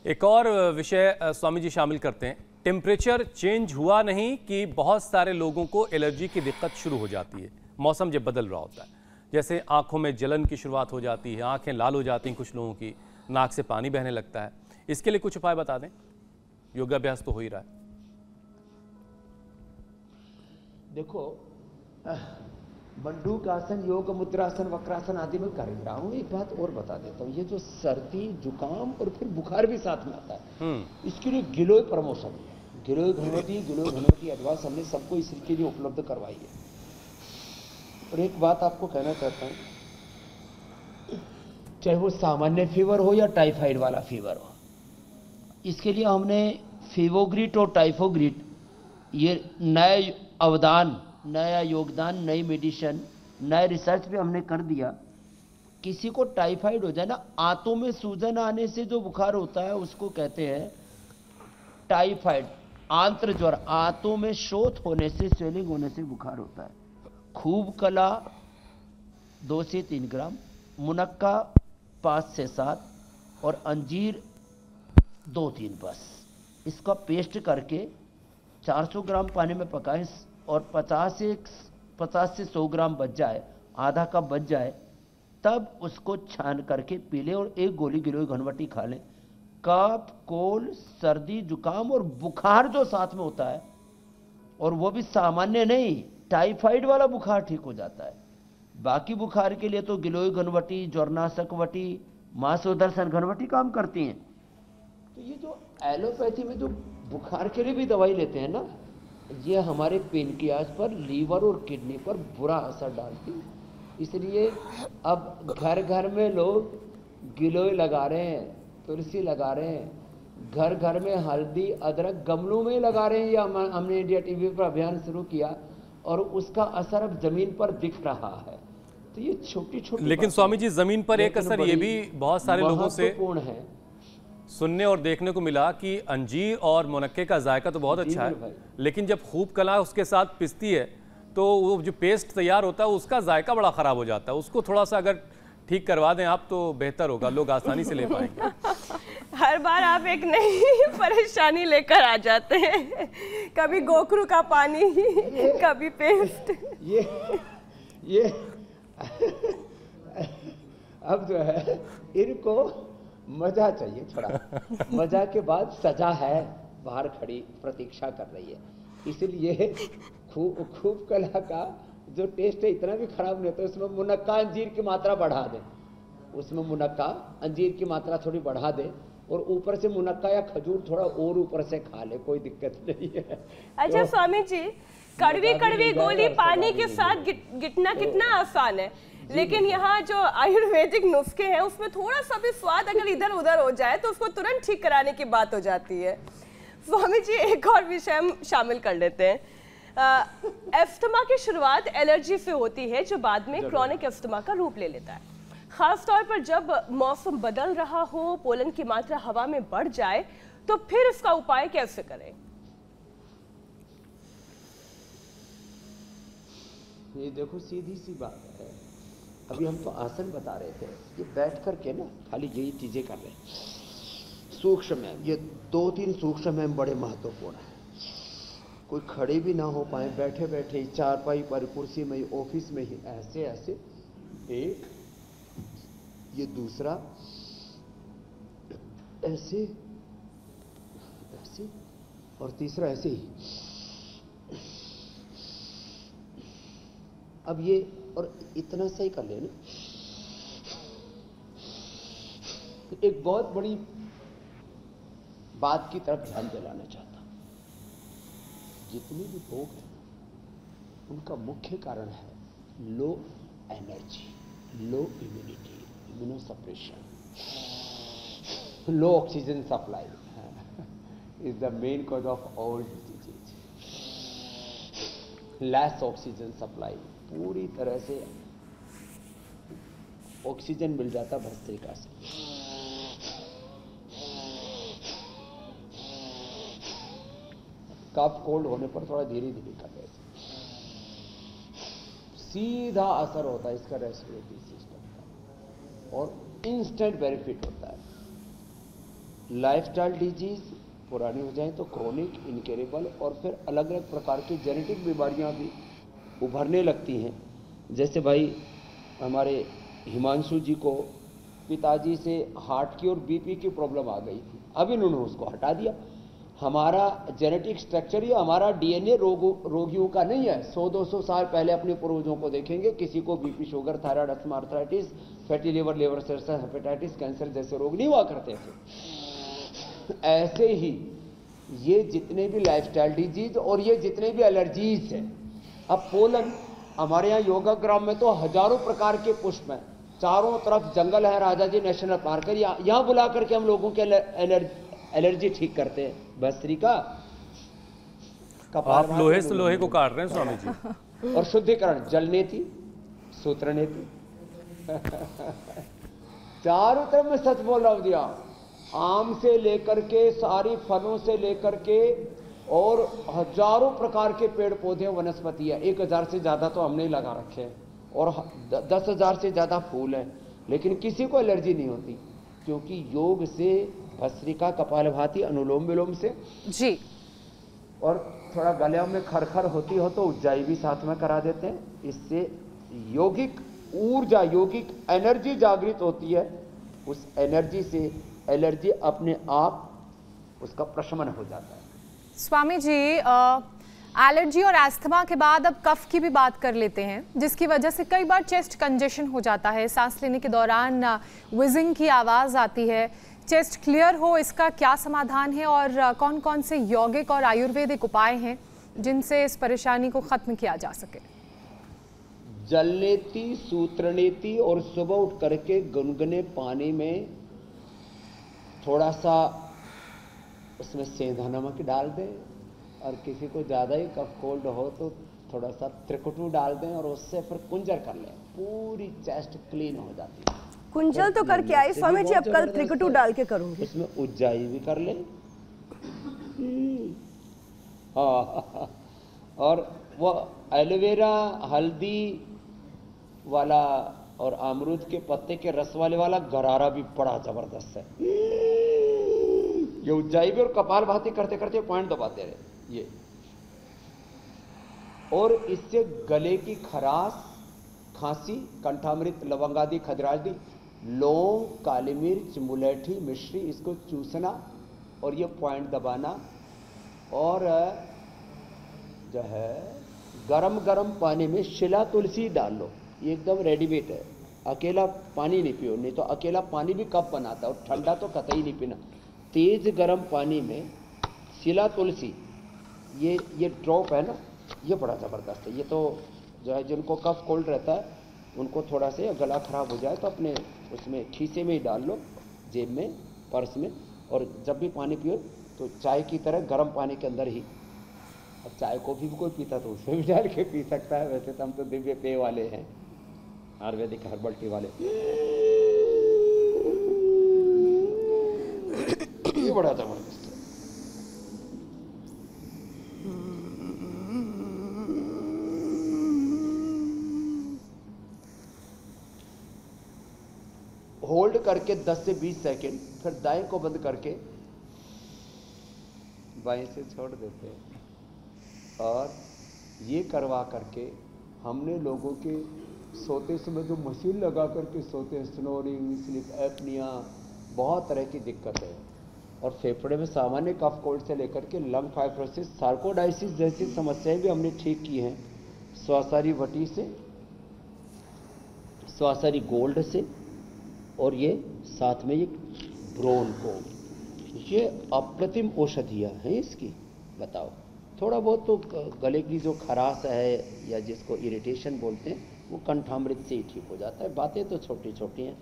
एक और विषय स्वामी जी शामिल करते हैं। टेम्परेचर चेंज हुआ नहीं कि बहुत सारे लोगों को एलर्जी की दिक्कत शुरू हो जाती है मौसम जब बदल रहा होता है। जैसे आंखों में जलन की शुरुआत हो जाती है, आंखें लाल हो जाती हैं कुछ लोगों की, नाक से पानी बहने लगता है। इसके लिए कुछ उपाय बता दें। योगाभ्यास तो हो ही रहा है। देखो, बंदूक आसन, योग मुद्रासन, वक्रासन आदि में कर रहा हूं। एक बात और बता देता हूं, ये जो सर्दी, जुकाम और फिर बुखार भी साथ में आता है, इसके लिए गिलोय प्रमोशन है। गिलोय घनवटी एडवांस हमने सबको इसके लिए उपलब्ध करवाई है। और एक बात आपको कहना चाहता हूं, चाहे वो सामान्य फीवर हो या टाइफाइड वाला फीवर हो, इसके लिए हमने फेवोग्रिट और टाइफोग्रिट, ये नए अवदान, नया योगदान, नई मेडिसिन, नए रिसर्च पे हमने कर दिया। किसी को टाइफाइड हो जाए ना, आंतों में सूजन आने से जो बुखार होता है उसको कहते हैं टाइफाइड, आंत्र ज्वर। आंतों में शोथ होने से, स्वेलिंग होने से बुखार होता है। खूब कला 2 से 3 ग्राम, मुनक्का 5 से 7 और अंजीर 2-3 बस। इसका पेस्ट करके 400 ग्राम पानी में पकाएं और 50 से 100 ग्राम बच जाए, आधा कप बच जाए, तब उसको छान करके पी लें और 1 गोली गिलोय घनवटी खा लें। कफ, कोल्ड, सर्दी, जुकाम और बुखार जो साथ में होता है, और वो भी सामान्य नहीं, टाइफाइड वाला बुखार ठीक हो जाता है। बाकी बुखार के लिए तो गिलोय घनवटी, ज्वरनाशक वटी, मांसोदर्शन घनवटी काम करती हैं। तो ये जो एलोपैथी में जो बुखार के लिए भी दवाई लेते हैं ना, ये हमारे पेनक्रियाज पर, लीवर और किडनी पर बुरा असर डालती है। इसलिए अब घर घर में लोग गिलोय लगा रहे हैं, तुलसी लगा रहे हैं, घर घर में हल्दी, अदरक गमलों में लगा रहे हैं। ये हमने इंडिया टीवी पर अभियान शुरू किया और उसका असर अब जमीन पर दिख रहा है। तो ये छोटी छोटी, लेकिन स्वामी जी जमीन पर एक असर ये भी बहुत सारे लोगों से है सुनने और देखने को मिला कि अंजीर और मुनक्के का जायका तो बहुत अच्छा है, लेकिन जब खूब कला उसके साथ पिसती है तो वो जो पेस्ट तैयार होता है उसका जायका बड़ा खराब हो जाता है। उसको थोड़ा सा अगर ठीक करवा दें आप तो बेहतर होगा, लोग आसानी से ले पाएंगे। हर बार आप एक नई परेशानी लेकर आ जाते हैं, कभी गोखरू का पानी, कभी पेस्ट। ये अब जो है, इनको मजा चाहिए थोड़ा। मजा के बाद सजा है, बाहर खड़ी प्रतीक्षा कर रही है। इसलिए खूब कला का जो टेस्ट है इतना भी खराब नहीं होता। उसमें मुनक्का, अंजीर की मात्रा बढ़ा दें, उसमें मुनक्का, अंजीर की मात्रा थोड़ी बढ़ा दें और ऊपर से मुनक्का या खजूर थोड़ा और ऊपर से खा ले, कोई दिक्कत नहीं है। अच्छा तो, स्वामी जी, कड़वी कड़वी गोली पानी के साथ गिटना कितना आसान है, लेकिन यहाँ जो आयुर्वेदिक नुस्खे हैं उसमें थोड़ा सा भी स्वाद अगर इधर उधर हो जाए तो उसको तुरंत ठीक कराने की बात हो जाती है। स्वामी जी, एक और विषय हम शामिल कर लेते हैं। एस्थमा की शुरुआत एलर्जी से होती है जो बाद में क्रॉनिक एस्थमा का रूप ले लेता है। खास तौर पर जब मौसम बदल रहा हो, पोलन की मात्रा हवा में बढ़ जाए, तो फिर इसका उपाय कैसे करें? ये देखो, सीधी सी बात है। अभी हम तो आसन बता रहे थे, ये बैठ करके ना खाली यही चीजें कर रहे हैं। सूक्ष्म है, ये 2-3 सूक्ष्म है, बड़े महत्वपूर्ण है। कोई खड़े भी ना हो पाए, बैठे बैठे ही चारपाई पर, कुर्सी में ही, ऑफिस में ही, ऐसे ऐसे। एक, ये दूसरा ऐसे ऐसे, और तीसरा ऐसे ही। अब ये और इतना सही कर लेना। एक बहुत बड़ी बात की तरफ ध्यान दिलाना चाहता हूं। जितने भी रोग हैं उनका मुख्य कारण है low energy, low immunity, immunosuppression, low oxygen supply is the main cause of all diseases. Less oxygen supply, पूरी तरह से ऑक्सीजन मिल जाता भस्त्रिका से। कफ कोल्ड होने पर थोड़ा धीरे धीरे कर रहे, सीधा असर होता है इसका रेस्पिरेटरी सिस्टम का और इंस्टेंट बेनिफिट होता है। लाइफस्टाइल डिजीज पुरानी हो जाए तो क्रोनिक, इनक्योरेबल और फिर अलग अलग प्रकार की जेनेटिक बीमारियां भी उभरने लगती हैं। जैसे भाई हमारे हिमांशु जी को पिताजी से हार्ट की और बीपी की प्रॉब्लम आ गई थी, अब इन्होंने उसको हटा दिया। हमारा जेनेटिक स्ट्रक्चर या हमारा डीएनए रोगियों का नहीं है। 100-200 साल पहले अपने पूर्वजों को देखेंगे, किसी को BP, sugar, thyroid, asthma, arthritis, fatty liver, liver सेल्सर, हेपेटाइटिस, कैंसर जैसे रोग नहीं हुआ करते थे। ऐसे ही ये जितने भी लाइफस्टाइल डिजीज और ये जितने भी एलर्जीज हैं, अब पोलन, हमारे यहाँ योगा ग्राम में तो हजारों प्रकार के पुष्प हैं, चारों तरफ जंगल है, राजा जी नेशनल पार्क है, यहाँ बुला करके हम लोगों के एलर्जी ठीक करते हैं। भस्त्रिका, आप लोहे से लोहे को काट रहे हैं स्वामी जी। और शुद्धिकरण, जलनेति, सूत्रनेति चारों तरफ मैं सच बोल रहा हूं दिया, आम से लेकर के सारी फलों से लेकर के और हजारों प्रकार के पेड़ पौधे वनस्पति है। 1000 से ज्यादा तो हमने लगा रखे हैं और 10,000 से ज्यादा फूल हैं, लेकिन किसी को एलर्जी नहीं होती, क्योंकि योग से, भस्त्रिका, कपालभाति, अनुलोम विलोम से जी, और थोड़ा गले में खरखर होती हो तो उज्जाई भी साथ में करा देते हैं। इससे यौगिक ऊर्जा, यौगिक एनर्जी जागृत होती है। उस एनर्जी से एलर्जी अपने आप उसका प्रशमन हो जाता है। स्वामी जी, एलर्जी और एस्थमा के बाद अब कफ की भी बात कर लेते हैं, जिसकी वजह से कई बार चेस्ट कंजेशन हो जाता है, सांस लेने के दौरान विजिंग की आवाज़ आती है। चेस्ट क्लियर हो, इसका क्या समाधान है और कौन कौन से यौगिक और आयुर्वेदिक उपाय हैं जिनसे इस परेशानी को खत्म किया जा सके? जलनेति, सूत्रनेति और सुबह उठ करके गुनगुने पानी में थोड़ा सा उसमें सेंधा नमक डाल दें, और किसी को ज़्यादा ही कफ कोल्ड हो तो थोड़ा सा त्रिकुटू डाल दें और उससे फिर कुंजर कर लें, पूरी चेस्ट क्लीन हो जाती है। कुंजल तो करके आई स्वामी जी, अब कल त्रिकुटू डाल के करूंगी। इसमें उज्जाई भी कर लें। हाँ, और वो एलोवेरा, हल्दी वाला और अमरूद के पत्ते के रस वाला गरारा भी बड़ा जबरदस्त है। ये उज्जाई भी और कपालभाति करते करते पॉइंट दबाते रहे ये, और इससे गले की खराश, खांसी, कंठामृत, लवंगादि, खजरादी, लौंग, काली मिर्च, मुलेठी, मिश्री, इसको चूसना और ये पॉइंट दबाना, और जो है गरम गरम पानी में शिला तुलसी डाल लो, ये एकदम रेडीमेड है। अकेला पानी नहीं पियो, नहीं तो अकेला पानी भी कफ बनाता है, और ठंडा तो कतई नहीं पीना। तेज गरम पानी में शिला तुलसी, ये ड्रॉप है ना, ये बड़ा ज़बरदस्त है। ये तो जो है जिनको कफ कोल्ड रहता है उनको थोड़ा से गला खराब हो जाए तो अपने उसमें खीसे में ही डाल लो, जेब में, पर्स में, और जब भी पानी पियो तो चाय की तरह गर्म पानी के अंदर ही। अब चाय कॉफी भी कोई पीता तो उसमें भी डाल के पी सकता है, वैसे तो हम तो दिव्य पेय वाले हैं, आयुर्वेदिक हर्बल टी वाले। ये बड़ा जबरदस्त है। होल्ड करके 10 से 20 सेकेंड, फिर दाएं को बंद करके बाएं से छोड़ देते हैं, और ये करवा करके हमने लोगों के सोते समय जो मशीन लगा करके सोते हैं, स्नोरिंग, स्लीप एपनिया, बहुत तरह की दिक्कत है, और फेफड़े में सामान्य कफ कोल्ड से लेकर के लंग फाइब्रोसिस, सार्कोडाइसिस जैसी समस्याएं भी हमने ठीक की हैं। स्वासारी वटी से, स्वासारी गोल्ड से, और ये साथ में ये ब्रोन को, ये अप्रतिम औषधियाँ हैं इसकी। बताओ, थोड़ा बहुत तो गले की जो खराश है या जिसको इरिटेशन बोलते हैं वो कंठामृत से ही ठीक हो जाता है। बातें तो छोटी छोटी हैं।